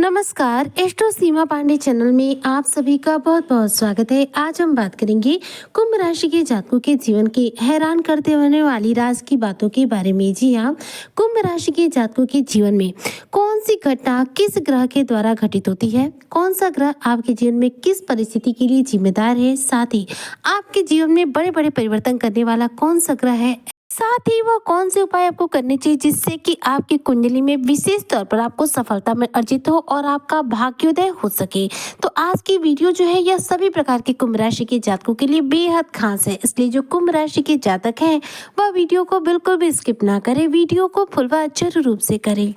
नमस्कार, एस्ट्रो सीमा पांडे चैनल में आप सभी का बहुत बहुत स्वागत है। आज हम बात करेंगे कुंभ राशि के जातकों के जीवन की हैरान करते होने वाली राज की बातों के बारे में। जी हाँ, कुंभ राशि के जातकों के जीवन में कौन सी घटना किस ग्रह के द्वारा घटित होती है, कौन सा ग्रह आपके जीवन में किस परिस्थिति के लिए जिम्मेदार है, साथ ही आपके जीवन में बड़े बड़े परिवर्तन करने वाला कौन सा ग्रह है, साथ ही वह कौन से उपाय आपको करने चाहिए जिससे कि आपकी कुंडली में विशेष तौर पर आपको सफलता में अर्जित हो और आपका भाग्योदय हो सके। तो आज की वीडियो जो है यह सभी प्रकार के कुंभ राशि के जातकों के लिए बेहद खास है, इसलिए जो कुंभ राशि के जातक हैं वह वीडियो को बिल्कुल भी स्किप ना करें, वीडियो को फुल व अच्छे रूप से करें।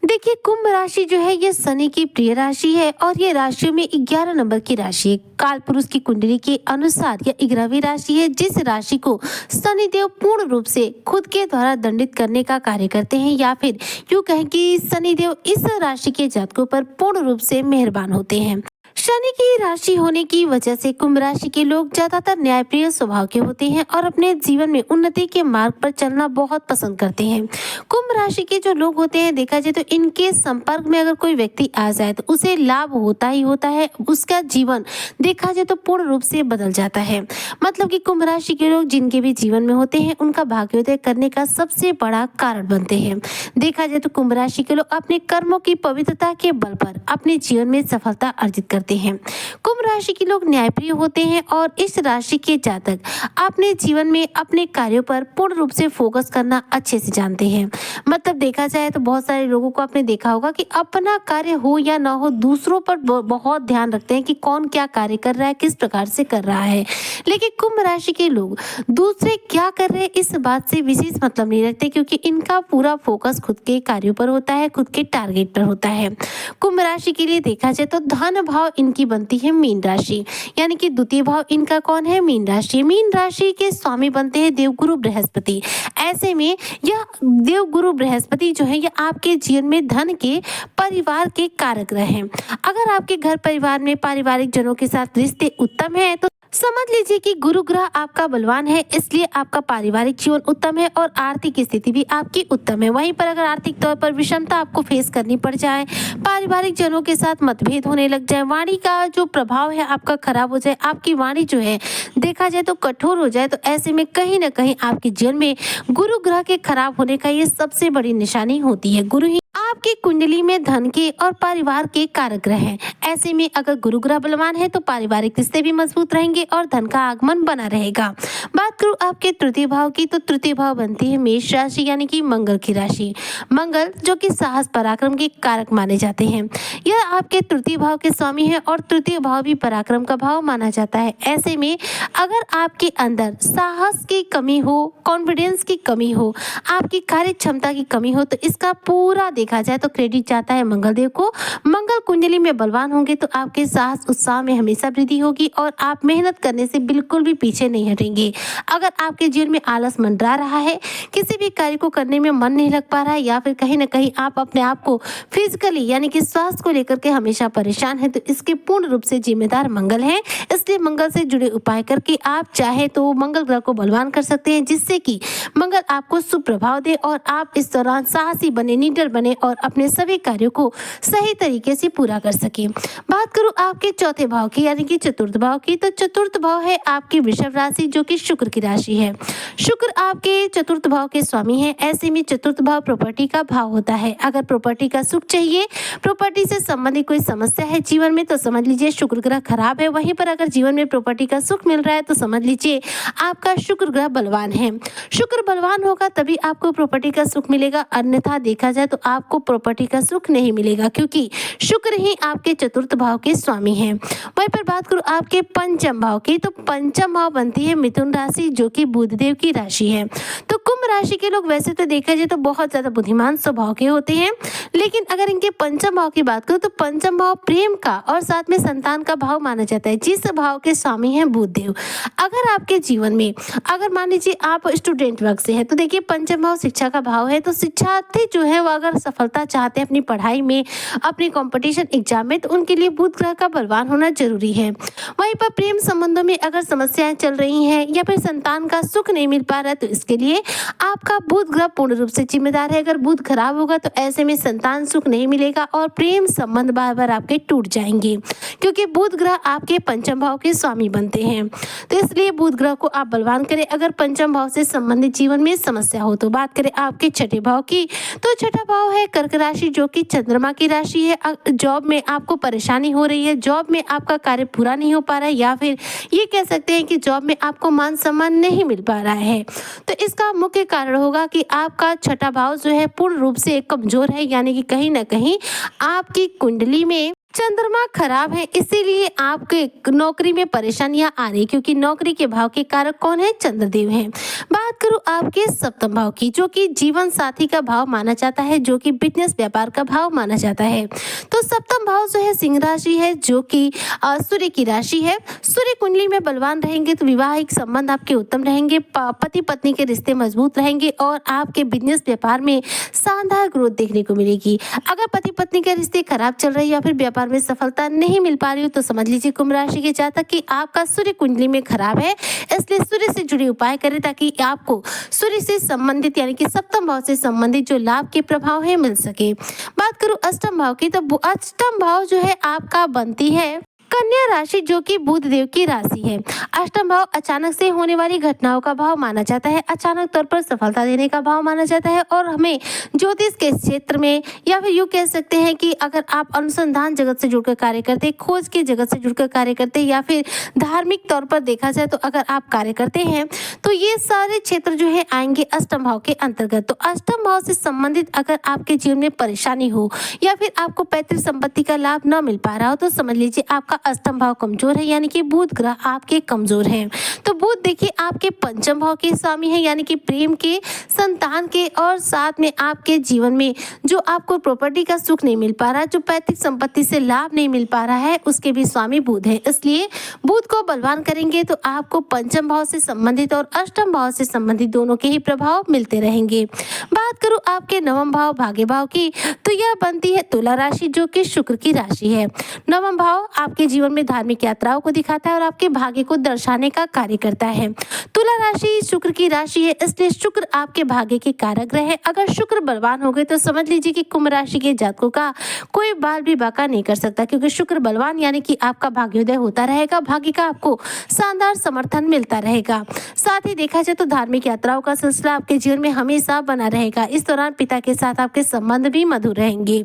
देखिए, कुंभ राशि जो है ये शनि की प्रिय राशि है और ये राशि में 11 नंबर की राशि है। काल पुरुष की कुंडली के अनुसार यह 11वीं राशि है जिस राशि को शनिदेव पूर्ण रूप से खुद के द्वारा दंडित करने का कार्य करते हैं, या फिर यूं कहें कि शनिदेव इस राशि के जातकों पर पूर्ण रूप से मेहरबान होते हैं। शनि की राशि होने की वजह से कुंभ राशि के लोग ज्यादातर न्यायप्रिय स्वभाव के होते हैं और अपने जीवन में उन्नति के मार्ग पर चलना बहुत पसंद करते हैं। कुंभ राशि के जो लोग होते हैं, देखा जाए तो इनके संपर्क में अगर कोई व्यक्ति आ जाए तो उसे लाभ होता ही होता है, उसका जीवन देखा जाए तो पूर्ण रूप से बदल जाता है। मतलब कि कुंभ राशि के लोग जिनके भी जीवन में होते हैं उनका भाग्योदय करने का सबसे बड़ा कारण बनते हैं। देखा जाए तो कुंभ राशि के लोग अपने कर्मों की पवित्रता के बल पर अपने जीवन में सफलता अर्जित करते हैं। कुंभ राशि के लोग न्यायप्रिय होते हैं और इस राशि के जातक अपने जीवन में अपने कार्यों पर पूर्ण रूप से फोकस करना अच्छे से जानते हैं। मतलब देखा जाए तो बहुत सारे लोगों को आपने देखा होगा कि अपना कार्य हो या ना हो दूसरों पर बहुत ध्यान रखते हैं कि कौन क्या कार्य कर रहा है, किस प्रकार से कर रहा है। लेकिन कुंभ राशि के लोग दूसरे क्या कर रहे हैं इस बात से विशेष मतलब नहीं रखते, क्योंकि इनका पूरा फोकस खुद के कार्यों पर होता है, खुद के टारगेट पर होता है। कुंभ राशि के लिए देखा जाए तो धन भाव इनकी बनती है मीन राशि, यानी कि द्वितीय भाव इनका कौन है? मीन राशि। मीन राशि के स्वामी बनते हैं देवगुरु बृहस्पति। ऐसे में यह देवगुरु बृहस्पति जो है यह आपके जीवन में धन के परिवार के कारक ग्रह हैं। अगर आपके घर परिवार में पारिवारिक जनों के साथ रिश्ते उत्तम है तो समझ लीजिए कि गुरु ग्रह आपका बलवान है, इसलिए आपका पारिवारिक जीवन उत्तम है और आर्थिक स्थिति भी आपकी उत्तम है। वहीं पर अगर आर्थिक तौर पर विषमता आपको फेस करनी पड़ जाए, पारिवारिक जनों के साथ मतभेद होने लग जाए, वाणी का जो प्रभाव है आपका खराब हो जाए, आपकी वाणी जो है देखा जाए तो कठोर हो जाए, तो ऐसे में कहीं ना कहीं आपके जीवन में गुरु ग्रह के खराब होने का ये सबसे बड़ी निशानी होती है। गुरु ही आपकी कुंडली में धन के और परिवार के कारक ग्रह हैं। ऐसे में अगर गुरु ग्रह बलवान है तो पारिवारिक रिश्ते भी मजबूत रहेंगे और धन का आगमन बना रहेगा। बात करूं आपके तृतीय भाव की, तो तृतीय भाव बनती है मेष राशि, यानी कि मंगल की राशि। मंगल जो कि साहस पराक्रम के कारक माने जाते हैं, यह आपके तृतीय भाव के स्वामी है और तृतीय भाव भी पराक्रम का भाव माना जाता है। ऐसे में अगर आपके अंदर साहस की कमी हो, कॉन्फिडेंस की कमी हो, आपकी कार्य क्षमता की कमी हो, तो इसका पूरा देखा जाए तो क्रेडिट जाता है मंगल देव को। मंगल कुंडली में बलवान होंगे तो आपके साहस उत्साह में हमेशा वृद्धि होगी और आप मेहनत करने से बिल्कुल भी पीछे नहीं हटेंगे। अगर आपके जीवन में आलस मंडरा रहा है, किसी भी कार्य को करने में मन नहीं लग पा रहा है, या फिर कहीं ना कहीं आप अपने आप को फिजिकली यानी कि स्वास्थ्य को लेकर के हमेशा परेशान है, तो इसके पूर्ण रूप से जिम्मेदार मंगल है। इसलिए मंगल से जुड़े उपाय करके आप चाहे तो मंगल ग्रह को बलवान कर सकते हैं, जिससे कि मंगल आपको सुप्रभाव दे और आप इस दौरान साहसी बने, निडर बने और अपने सभी कार्यों को सही तरीके से पूरा कर सके। बात करूं आपके चौथे भाव की, यानी कि चतुर्थ भाव की, तो चतुर्थ भाव है आपकी वृषभ राशि जो कि शुक्र की राशि है। शुक्र आपके चतुर्थ भाव के स्वामी है। ऐसे में चतुर्थ भाव प्रॉपर्टी का भाव होता है। अगर प्रॉपर्टी का सुख चाहिए, प्रॉपर्टी से संबंधित कोई समस्या है जीवन में, तो समझ लीजिए शुक्र ग्रह खराब है। वहीं पर अगर जीवन में प्रॉपर्टी का सुख मिल रहा है तो समझ लीजिए आपका शुक्र ग्रह बलवान है। शुक्र बलवान होगा तभी आपको प्रॉपर्टी का सुख मिलेगा, अन्यथा देखा जाए तो आपको प्रॉपर्टी का सुख नहीं मिलेगा, क्योंकि शुक्र ही आपके चतुर्थ भाव के स्वामी हैं। वहीं पर बात करूं आपके पंचम भाव की, तो पंचम भाव बनती है मिथुन राशि जो कि बुधदेव की राशि है। तो कुंभ राशि के लोग वैसे तो देखा जाए तो बहुत ज्यादा बुद्धिमान स्वभाव के होते हैं, लेकिन अगर इनके पंचम भाव की बात करूं तो पंचम भाव प्रेम का और साथ में संतान का भाव माना जाता है, जिस भाव के स्वामी हैं बुधदेव। अगर आपके जीवन में अगर मान लीजिए आप स्टूडेंट वर्ग से है, तो देखिए पंचम भाव शिक्षा का भाव है, तो शिक्षार्थी जो है वो अगर सफलता चाहते हैं अपनी पढ़ाई में, अपने कंपटीशन एग्जाम में, तो उनके लिए बुध ग्रह का बलवान होना जरूरी है। वहीं पर प्रेम संबंधों में अगर समस्याएं चल रही हैं या फिर संतान का सुख नहीं मिल पा रहा है, तो इसके लिए आपका बुध ग्रह पूर्ण रूप से जिम्मेदार है। अगर बुध खराब होगा तो ऐसे में संतान सुख नहीं मिलेगा और प्रेम संबंध बार बार आपके टूट जाएंगे, क्योंकि बुध ग्रह आपके पंचम भाव के स्वामी बनते हैं। तो इसलिए बुध ग्रह को आप बलवान करें। अगर पंचम भाव से संबंधित जीवन में समस्या हो तो बात करें आपके छठे भाव की, तो छठा भाव है कर्क राशि, जो कि चंद्रमा की राशि है। जॉब में आपको परेशानी हो रही है, जॉब में आपका कार्य पूरा नहीं हो पा रहा है, या फिर ये कह सकते हैं कि जॉब में आपको मान सम्मान नहीं मिल पा रहा है, तो इसका मुख्य कारण होगा कि आपका छठा भाव जो है पूर्ण रूप से कमजोर है, यानी कि कहीं ना कहीं आपकी कुंडली में चंद्रमा खराब है, इसीलिए आपके नौकरी में परेशानियां आ रही, क्योंकि नौकरी के भाव के कारक कौन है? चंद्रदेव हैं। बात करूं आपके सप्तम भाव की, जो कि जीवन साथी का भाव माना जाता है, जो कि बिजनेस व्यापार का भाव माना जाता है। तो सप्तम भाव जो है सिंह राशि है, जो कि सूर्य की राशि है। सूर्य कुंडली में बलवान रहेंगे तो विवाहिक संबंध आपके उत्तम रहेंगे, पति पत्नी के रिश्ते मजबूत रहेंगे और आपके बिजनेस व्यापार में शानदार ग्रोथ देखने को मिलेगी। अगर पति पत्नी के रिश्ते खराब चल रहे या फिर व्यापार में सफलता नहीं मिल पा रही हो तो समझ लीजिए कुंभ राशि के जातक कि आपका सूर्य कुंडली में खराब है, इसलिए सूर्य से जुड़े उपाय करें ताकि आपको सूर्य से संबंधित यानी कि सप्तम भाव से संबंधित जो लाभ के प्रभाव है मिल सके। बात करूं अष्टम भाव की, तो अष्टम भाव जो है आपका बनती है कन्या राशि, जो कि बुध देव की राशि है। अष्टम भाव अचानक से होने वाली घटनाओं का भाव माना जाता है, अचानक तौर पर सफलता देने का भाव माना जाता है और हमें ज्योतिष के क्षेत्र में या फिर यूँ कह सकते हैं कि अगर आप अनुसंधान जगत से जुड़कर कार्य करते, खोज के जगत से जुड़कर कार्य करते या फिर धार्मिक तौर पर देखा जाए तो अगर आप कार्य करते हैं तो ये सारे क्षेत्र जो है आएंगे अष्टम भाव के अंतर्गत। तो अष्टम भाव से संबंधित अगर आपके जीवन में परेशानी हो या फिर आपको पैतृक संपत्ति का लाभ न मिल पा रहा हो तो समझ लीजिए आपका अष्टम भाव कमजोर है, यानी कि बुध ग्रह आपके कमजोर हैं। तो बुध देखिए आपके पंचम भाव के स्वामी है, यानी कि प्रेम के, संतान के और साथ में आपके जीवन में जो आपको प्रॉपर्टी का सुख नहीं मिल पा रहा, जो पैतृक संपत्ति से लाभ नहीं मिल पा रहा है, उसके भी स्वामी बुध है। इसलिए बुध को बलवान करेंगे तो आपको पंचम भाव से संबंधित और अष्टम भाव से संबंधित दोनों के ही प्रभाव मिलते रहेंगे। बात करूं आपके नवम भाव भाग्य भाव की, तो यह बनती है तुला राशि, जो कि शुक्र की राशि है। नवम भाव आपके जीवन में धार्मिक यात्राओं को दिखाता है और आपके भाग्य को दर्शाने का कार्य करता है। तुला राशि शुक्र की राशि है, इसलिए शुक्र आपके भाग्य के कारक ग्रह है। अगर शुक्र बलवान हो गए तो समझ लीजिए कि कुंभ राशि के जातकों का कोई बाल भी बाका नहीं कर सकता, क्योंकि शुक्र बलवान यानी कि आपका भाग्योदय होता रहेगा, भाग्य का आपको शानदार समर्थन मिलता रहेगा। साथ ही देखा जाए तो धार्मिक यात्राओं का सिलसिला आपके जीवन में हमेशा बना रहेगा। इस दौरान पिता के साथ आपके संबंध भी मधुर रहेंगे।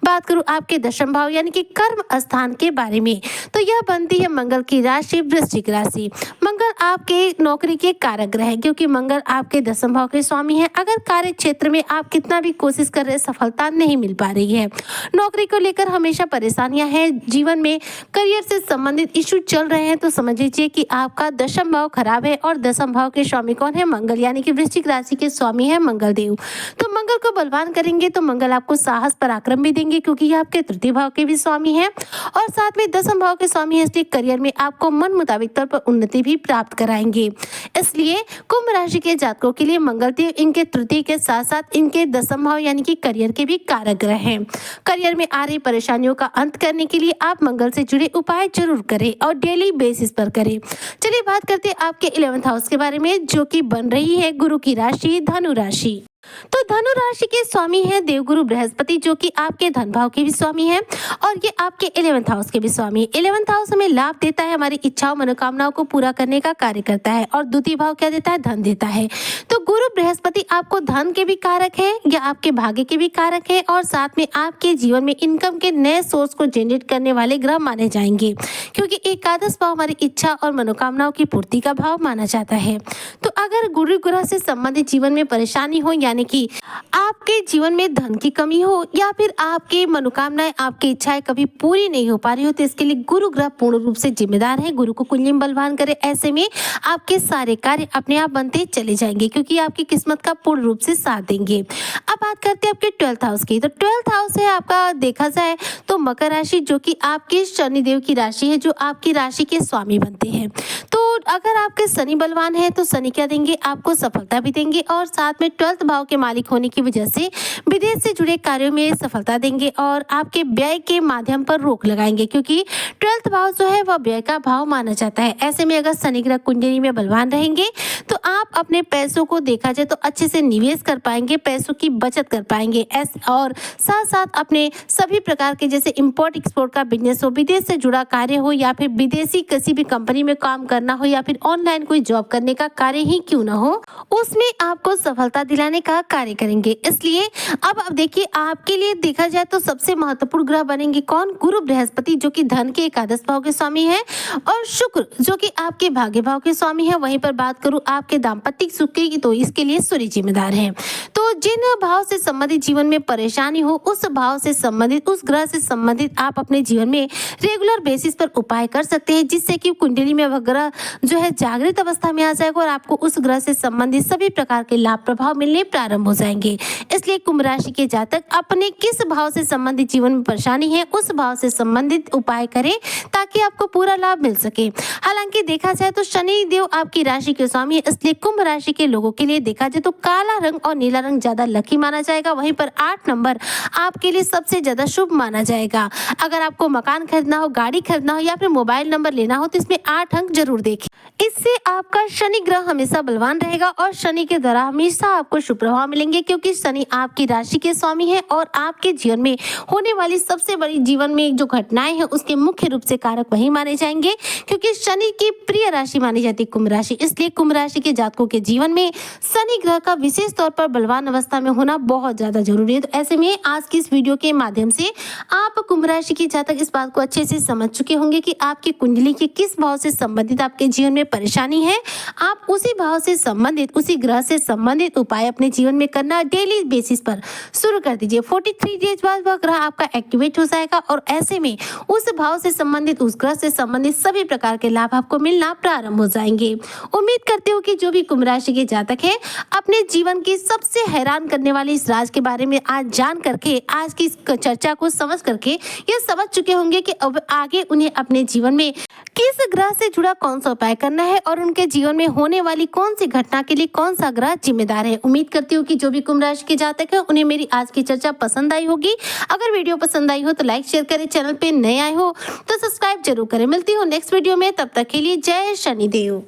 बात करूं आपके दशम भाव यानी कि कर्म स्थान के बारे में, तो यह बनती है मंगल की राशि वृश्चिक राशि। मंगल आपके नौकरी के कारक ग्रह है, क्योंकि मंगल आपके दशम भाव के स्वामी है। अगर कार्य क्षेत्र में आप कितना भी कोशिश कर रहे, सफलता नहीं मिल पा रही है, नौकरी को लेकर हमेशा परेशानियां हैं, जीवन में करियर से संबंधित इशू चल रहे हैं, तो समझ लीजिए कि आपका दशम भाव खराब है और दशम भाव के स्वामी कौन है? मंगल, यानी कि वृश्चिक राशि के स्वामी है मंगल देव। तो मंगल को बलवान करेंगे तो मंगल आपको साहस पराक्रम भी देंगे, क्योंकि ये आपके तृतीय भाव के भी स्वामी है और साथ में दशम भाव के स्वामी है, इसलिए करियर में आपको मन मुताबिक तौर पर उन्नति भी प्राप्त कराएंगे। इसलिए कुंभ राशि के जातकों के लिए मंगल देव इनके तृतीय के साथ साथ इनके दशम भाव यानी कि करियर के भी कारक ग्रह हैं। करियर में आ रही परेशानियों का अंत करने के लिए आप मंगल से जुड़े उपाय जरूर करें और डेली बेसिस पर करें। चलिए बात करते हैं आपके 11th हाउस के बारे में, जो कि बन रही है गुरु की राशि धनु राशि। तो धनु राशि के स्वामी है देवगुरु बृहस्पति, जो कि आपके धन भाव के भी स्वामी है और ये आपके 11th हाउस के भी स्वामी है। 11th हाउस हमें लाभ देता है, हमारी इच्छाओं मनोकामनाओं को पूरा करने का कार्य करता है और द्वितीय भाव क्या देता है? धन देता है। तो गुरु बृहस्पति आपको धन के भी कारक है या आपके भाग्य के भी कारक है और साथ में आपके जीवन में इनकम के नए सोर्स को जनरेट करने वाले ग्रह माने जाएंगे, क्योंकि एकादश भाव हमारी इच्छा और मनोकामनाओं की पूर्ति का भाव माना जाता है। तो अगर गुरु ग्रह से संबंधित जीवन में परेशानी हो, यानी कि आपके जीवन में धन की कमी हो या फिर आपके मनोकामनाएं, आपकी इच्छाएं कभी पूरी नहीं हो पा रही हो, तो इसके लिए गुरु ग्रह पूर्ण रूप से जिम्मेदार है। गुरु को कुंडली में बलवान करे, ऐसे में आपके सारे कार्य अपने आप बनते चले जाएंगे, क्योंकि आपकी किस्मत का पूर्ण रूप से साथ देंगे। अब बात करते हैं आपके 12th हाउस की। तो 12th हाउस है आपका, देखा जाए तो मकर राशि, जो कि आपके शनिदेव की राशि है, जो आपकी राशि के स्वामी बनते हैं। तो अगर आपके शनि बलवान है तो शनि क्या देंगे? आपको सफलता भी देंगे और साथ में 12th भाव भाव के मालिक होने की वजह से विदेश से जुड़े कार्यों में सफलता देंगे और आपके व्यय के माध्यम पर रोक लगाएंगे, क्योंकि 12th भाव जो है वह व्यय का भाव माना जाता है। ऐसे में अगर शनि ग्रह कुंडली में बलवान रहेंगे तो आप अपने पैसों को देखा जाए तो अच्छे से निवेश कर पाएंगे, पैसों की बचत कर पाएंगे और साथ साथ अपने सभी प्रकार के जैसे इंपोर्ट एक्सपोर्ट का बिजनेस हो, विदेश से जुड़ा कार्य हो या फिर विदेशी किसी भी कंपनी में काम करना हो या फिर ऑनलाइन कोई जॉब करने का कार्य ही क्यों ना हो, उसमें आपको सफलता दिलाने का कार्य करेंगे। इसलिए अब देखिए आपके लिए देखा जाए तो सबसे महत्वपूर्ण ग्रह बनेंगे कौन? गुरु बृहस्पति जो कि धन के एकादश भाव के स्वामी है और शुक्र जो कि आपके भाग्य भाव के स्वामी है। वहीं पर बात करूं आपके दाम्पत्य सुख की तो इसके लिए सूर्य जिम्मेदार है। तो जिन भाव से संबंधित जीवन में परेशानी हो उस भाव से संबंधित उस ग्रह से संबंधित आप अपने जीवन में रेगुलर बेसिस पर उपाय कर सकते हैं, जिससे कि कुंडली में वह ग्रह जो है जागृत अवस्था में आ जाएगा और आपको उस ग्रह से संबंधित सभी प्रकार के लाभ प्रभाव मिलने प्रारंभ हो जाएंगे। इसलिए कुंभ राशि के जातक अपने किस भाव से संबंधित जीवन में परेशानी है उस भाव से संबंधित उपाय करें ताकि आपको पूरा लाभ मिल सके। हालांकि देखा जाए तो शनि देव आपकी राशि के स्वामी है, इसलिए कुंभ राशि के लोगों के लिए देखा जाए तो काला रंग और नीला रंग ज्यादा लकी माना जाएगा। वहीं पर 8 नंबर आपके लिए सबसे ज्यादा शुभ माना जाएगा। अगर आपको मकान खरीदना हो, गाड़ी खरीदना हो या फिर मोबाइल नंबर लेना हो तो इसमें 8 अंक जरूर देखें। इससे आपका शनि ग्रह हमेशा बलवान रहेगा और शनि के द्वारा हमेशा आपको शुभ प्रभाव मिलेंगे, क्योंकि शनि आपकी राशि के स्वामी है और आपके जीवन में होने वाली सबसे बड़ी जीवन में जो घटनाएं हैं उसके मुख्य रूप से कारक वही माने जाएंगे, क्योंकि शनि की प्रिय राशि मानी जाती है कुंभ राशि। इसलिए कुंभ राशि के जातकों के जीवन में शनि ग्रह का विशेष तौर पर बलवान अवस्था में होना बहुत ज्यादा जरूरी है। तो ऐसे में आज की इस वीडियो के माध्यम से आप कुंभ राशि के जातक इस बात को अच्छे से समझ चुके होंगे कि आपकी कुंडली के किस भाव से संबंधित आपके जीवन में परेशानी है। आप उसी भाव से संबंधित उसी ग्रह से संबंधित उपाय अपने जीवन में करना डेली बेसिस पर शुरू कर दीजिए। 43 डेज बाद वह ग्रह आपका एक्टिवेट हो जाएगा और ऐसे में उस भाव से संबंधित उस ग्रह से संबंधित सभी प्रकार के लाभ आपको मिलना प्रारंभ हो जाएंगे। उम्मीद करते हो कि जो भी कुंभ राशि के जातक है अपने जीवन की सबसे हैरान करने वाली इस राज के बारे में आज जान करके आज की इस चर्चा को समझ करके ये समझ चुके होंगे कि अब आगे उन्हें अपने जीवन में किस ग्रह से जुड़ा कौन सा उपाय करना है और उनके जीवन में होने वाली कौन सी घटना के लिए कौन सा ग्रह जिम्मेदार है। उम्मीद करती हूँ कि जो भी कुंभ राशि के जातक है उन्हें मेरी आज की चर्चा पसंद आई होगी। अगर वीडियो पसंद आई हो तो लाइक शेयर करें, चैनल पे नए आए हो तो सब्सक्राइब जरूर करें। मिलती हूँ नेक्स्ट वीडियो में, तब तक के लिए जय शनिदेव।